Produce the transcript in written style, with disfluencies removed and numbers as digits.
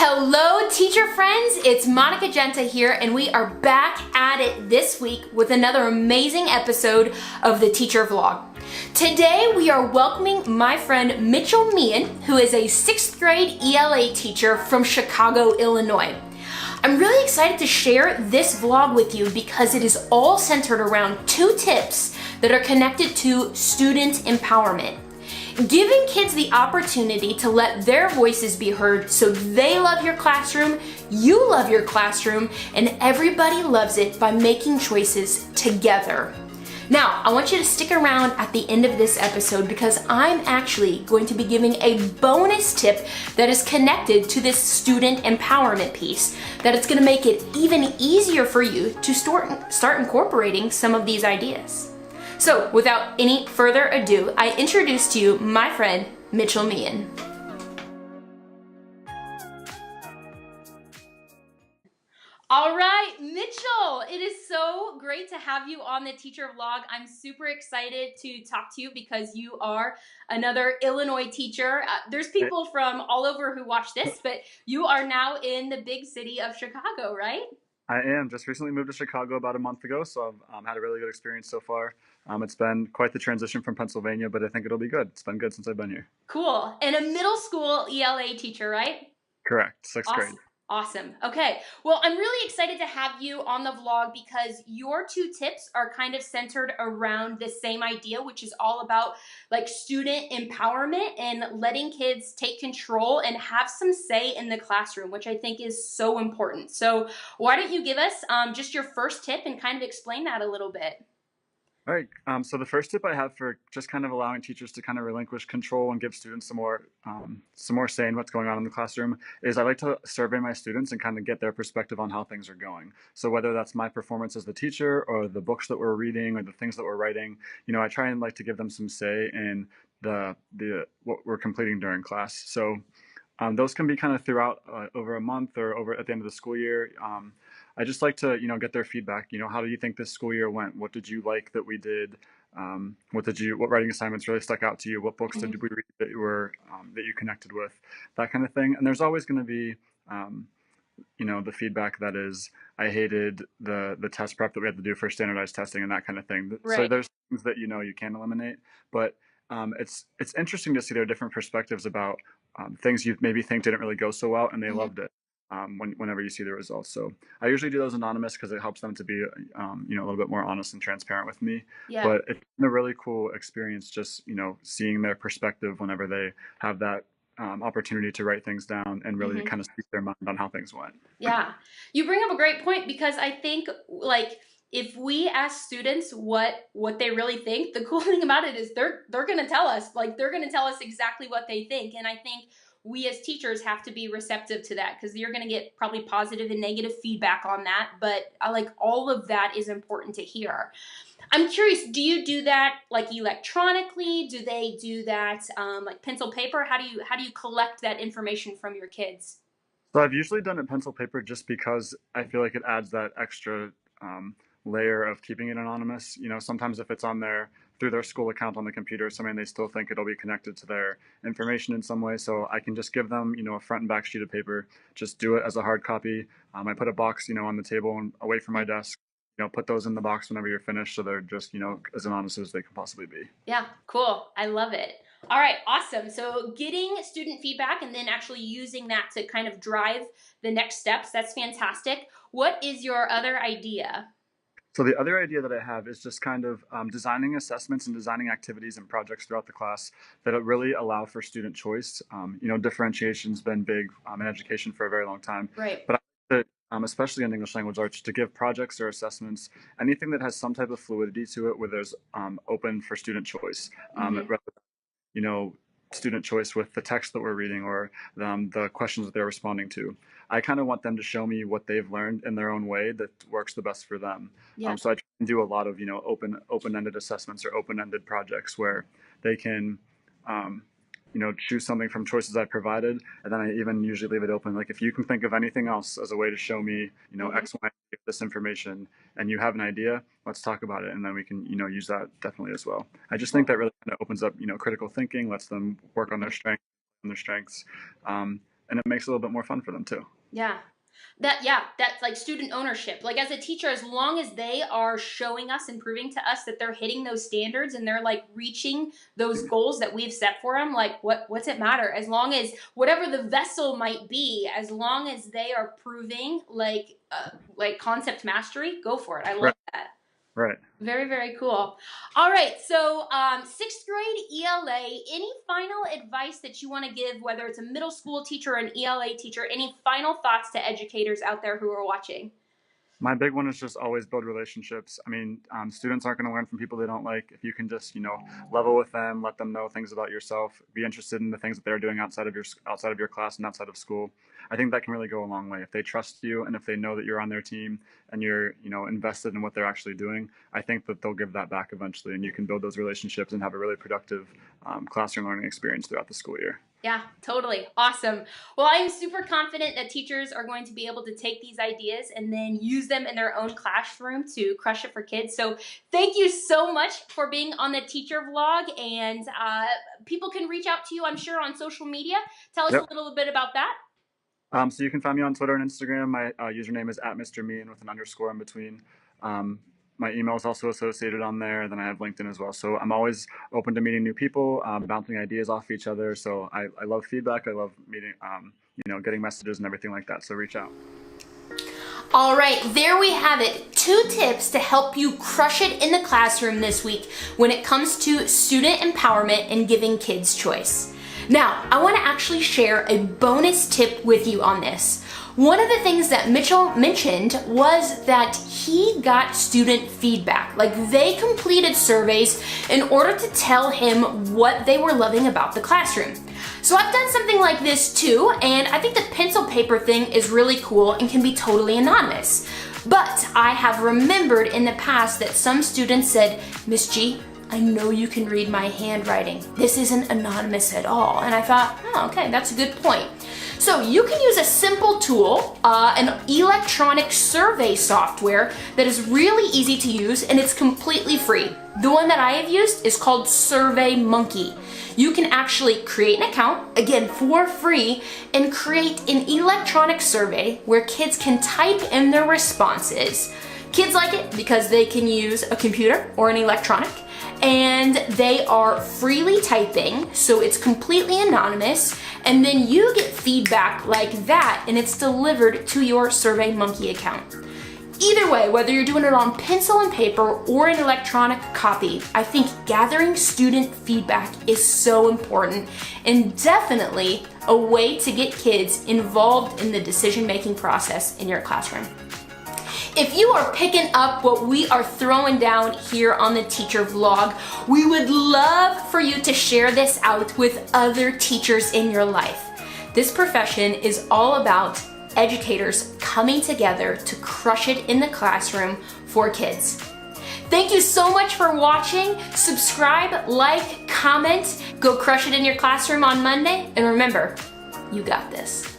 Hello, teacher friends. It's Genta here, and we are back at it this week with another amazing episode of the Teacher Vlog. Today, we are welcoming my friend Mitchel Meighen, who is a 6th grade ELA teacher from Chicago, Illinois. I'm really excited to share this vlog with you because it is all centered around 2 tips that are connected to student empowerment. Giving kids the opportunity to let their voices be heard so they love your classroom, you love your classroom, and everybody loves it by making choices together. Now, I want you to stick around at the end of this episode because I'm actually going to be giving a bonus tip that is connected to this student empowerment piece, that it's going to make it even easier for you to start incorporating some of these ideas. So, without any further ado, I introduce to you my friend, Mitchel Meighen. All right, Mitchel, it is so great to have you on the Teacher Vlog. I'm super excited to talk to you because you are another Illinois teacher. There's people from all over who watch this, but you are now in the big city of Chicago, right? I am. Just recently moved to Chicago about a month ago, so I've had a really good experience so far. It's been quite the transition from Pennsylvania, but I think it'll be good. It's been good since I've been here. Cool. And a middle school ELA teacher, right? Correct. 6th grade. Awesome. Okay. Well, I'm really excited to have you on the vlog because your 2 tips are kind of centered around the same idea, which is all about like student empowerment and letting kids take control and have some say in the classroom, which I think is so important. So why don't you give us just your first tip and kind of explain that a little bit? All right. So the first tip I have for just kind of allowing teachers to kind of relinquish control and give students some more say in what's going on in the classroom is I like to survey my students and kind of get their perspective on how things are going. So whether that's my performance as the teacher or the books that we're reading or the things that we're writing, I try and like to give them some say in the what we're completing during class. So those can be kind of throughout over a month or over at the end of the school year. I just like to, get their feedback. How do you think this school year went? What did you like that we did? What writing assignments really stuck out to you? What books did we read that you connected with? That kind of thing. And there's always going to be, the feedback that is, I hated the test prep that we had to do for standardized testing and that kind of thing. Right. So there's things that, you can eliminate, but it's interesting to see their different perspectives about things you maybe think didn't really go so well and they loved it. Whenever you see the results. So I usually do those anonymous because it helps them to be, a little bit more honest and transparent with me. Yeah. But it's been a really cool experience just, seeing their perspective whenever they have that opportunity to write things down and really kind of speak their mind on how things went. Yeah. You bring up a great point because I think like if we ask students what they really think, the cool thing about it is they're going to tell us, they're going to tell us exactly what they think. And I think we as teachers have to be receptive to that because you're going to get probably positive and negative feedback on that. But all of that is important to hear. I'm curious, do you do that like electronically? Do they do that like pencil paper? How do you collect that information from your kids? So I've usually done it pencil paper just because I feel like it adds that extra layer of keeping it anonymous. Sometimes if it's on through their school account on the computer or something, they still think it'll be connected to their information in some way. So I can just give them, a front and back sheet of paper, just do it as a hard copy. I put a box, on the table and away from my desk, put those in the box whenever you're finished. So they're just, as anonymous as they can possibly be. Yeah, cool. I love it. All right, awesome. So getting student feedback and then actually using that to kind of drive the next steps, that's fantastic. What is your other idea? So the other idea that I have is just kind of designing assessments and designing activities and projects throughout the class that really allow for student choice. Differentiation's been big in education for a very long time. Right. But I think that, especially in English language arts, to give projects or assessments, anything that has some type of fluidity to it where there's open for student choice. Student choice with the text that we're reading or the questions that they're responding to. I kind of want them to show me what they've learned in their own way that works the best for them. Yeah. So I try and do a lot of, open-ended assessments or open-ended projects where they can, choose something from choices I provided. And then I even usually leave it open. Like if you can think of anything else as a way to show me, X, Y, this information and you have an idea, let's talk about it. And then we can, use that definitely as well. I just think that really kind of opens up, critical thinking, lets them work on their strengths. and it makes it a little bit more fun for them too. Yeah. That's like student ownership. Like as a teacher, as long as they are showing us and proving to us that they're hitting those standards and they're like reaching those goals that we've set for them, like what's it matter? As long as whatever the vessel might be, as long as they are proving like concept mastery, go for it. I love that. Right. Very, very cool. All right, so sixth grade ELA, any final advice that you want to give, whether it's a middle school teacher or an ELA teacher, any final thoughts to educators out there who are watching? My big one is just always build relationships. I mean, students aren't going to learn from people they don't like. If you can just, level with them, let them know things about yourself, be interested in the things that they're doing outside of your class and outside of school. I think that can really go a long way. If they trust you and if they know that you're on their team and you're, invested in what they're actually doing, I think that they'll give that back eventually, and you can build those relationships and have a really productive classroom learning experience throughout the school year. Yeah, totally. Awesome. Well, I'm super confident that teachers are going to be able to take these ideas and then use them in their own classroom to crush it for kids. So thank you so much for being on the teacher vlog, and people can reach out to you, I'm sure, on social media. Tell us a little bit about that. So you can find me on Twitter and Instagram. My username is @Mr. Meighen with an underscore in between. My email is also associated on there. Then I have LinkedIn as well. So I'm always open to meeting new people, bouncing ideas off each other. So I love feedback. I love meeting, getting messages and everything like that. So reach out. All right, there we have it. 2 tips to help you crush it in the classroom this week when it comes to student empowerment and giving kids choice. Now, I want to actually share a bonus tip with you on this. One of the things that Mitchel mentioned was that he got student feedback. Like, they completed surveys in order to tell him what they were loving about the classroom. So I've done something like this too, and I think the pencil paper thing is really cool and can be totally anonymous. But I have remembered in the past that some students said, "Miss G, I know you can read my handwriting. This isn't anonymous at all." And I thought, oh, okay, that's a good point. So you can use a simple tool, an electronic survey software that is really easy to use, and it's completely free. The one that I have used is called SurveyMonkey. You can actually create an account, again for free, and create an electronic survey where kids can type in their responses. Kids like it because they can use a computer or an electronic, and they are freely typing, so it's completely anonymous, and then you get feedback like that, and it's delivered to your SurveyMonkey account. Either way, whether you're doing it on pencil and paper or an electronic copy, I think gathering student feedback is so important and definitely a way to get kids involved in the decision-making process in your classroom. If you are picking up what we are throwing down here on the teacher vlog, we would love for you to share this out with other teachers in your life. This profession is all about educators coming together to crush it in the classroom for kids. Thank you so much for watching. Subscribe, like, comment, go crush it in your classroom on Monday, and remember, you got this.